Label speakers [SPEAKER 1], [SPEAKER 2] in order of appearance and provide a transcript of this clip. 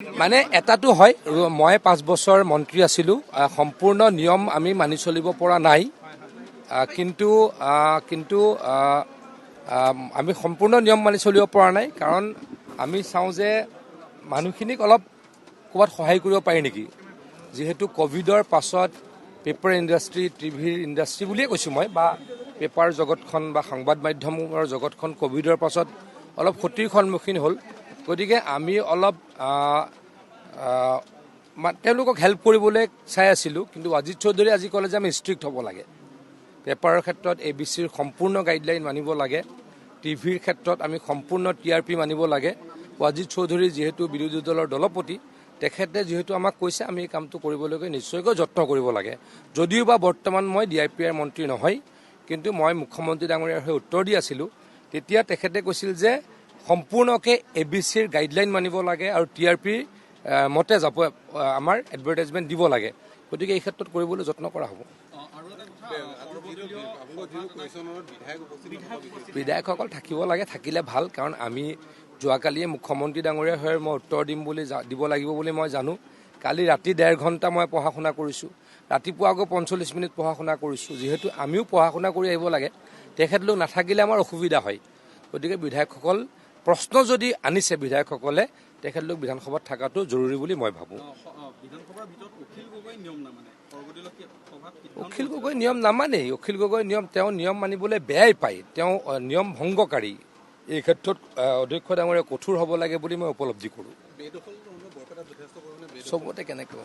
[SPEAKER 1] মানে এটাটো হয় মই 5 বছৰ মন্ত্ৰী আছিলো সম্পূৰ্ণ নিয়ম আমি মানি চলিব পৰা নাই কিন্তু আমি সম্পূৰ্ণ নিয়ম মানি চলিব পৰা নাই কাৰণ আমি চাওঁ যে মানুহখিনিক অলপ ক'বাত সহায় কৰিব পাৰি নেকি যেহেতু কোভিডৰ পাছত পেপাৰ ইণ্ডাষ্ট্ৰি টিভিৰ ইণ্ডাষ্ট্ৰি বুলিয়ে কৈছো মই বা পেপাৰ জগতখন বা সংবাদ মাধ্যমৰ জগতখন কোভিডৰ পাছত অলপ ক্ষতিৰ সন্মুখীন হ'ল গতিকে আমি অলপ তেওঁলোকক হেল্প কৰিবলৈ চাই আছিলোঁ কিন্তু অজিত চৌধুৰী আজি ক'লে যে আমি ষ্ট্ৰিক্ট হ'ব লাগে পেপাৰৰ ক্ষেত্ৰত ABCৰ সম্পূৰ্ণ গাইডলাইন মানিব লাগে টিভিৰ ক্ষেত্ৰত আমি সম্পূৰ্ণ TRP মানিব লাগে অজিত চৌধুৰী যেহেতু বিৰোধী দলৰ দলপতি তেখেতে যেহেতু আমাক কৈছে আমি এই কামটো কৰিবলৈকে নিশ্চয়কৈ যত্ন কৰিব লাগে যদিও বা বৰ্তমান মই DIPৰ মন্ত্ৰী নহয় কিন্তু মই মুখ্যমন্ত্ৰী ডাঙৰীয়াৰ হৈ উত্তৰ দি আছিলোঁ তেতিয়া তেখেতে কৈছিল যে সম্পূৰ্ণকে ABCৰ গাইডলাইন মানিব লাগে আৰু TRP মতে যাব আমাৰ এডভাৰটাইজমেণ্ট দিব লাগে গতিকে এই ক্ষেত্ৰত কৰিবলৈ যত্ন কৰা হ'ব বিধায়কসকল থাকিব লাগে থাকিলে ভাল কাৰণ আমি যোৱাকালিয়ে মুখ্যমন্ত্ৰী ডাঙৰীয়া হৈ মই উত্তৰ দিব লাগিব বুলি মই জানো কালি ৰাতি 1.5 ঘণ্টা মই পঢ়া শুনা কৰিছোঁ ৰাতিপুৱা আকৌ 45 মিনিট পঢ়া শুনা কৰিছোঁ যিহেতু আমিও পঢ়া শুনা কৰি আহিব লাগে তেখেতলোক নাথাকিলে আমাৰ অসুবিধা হয় গতিকে বিধায়কসকল প্ৰশ্ন যদি আনিছে বিধায়কসকলে তেখেতলোক বিধানসভাত থকাটো জৰুৰী বুলি মই ভাবোঁ অখিল গগৈ নিয়ম নামানেই অখিল গগৈ তেওঁ নিয়ম মানিবলৈ বেয়াই পায় তেওঁ নিয়ম ভংগকাৰী এই ক্ষেত্ৰত অধ্যক্ষ ডাঙৰীয়া কঠোৰ হ'ব লাগে বুলি মই উপলব্ধি কৰোঁ চবতে কেনেকৈ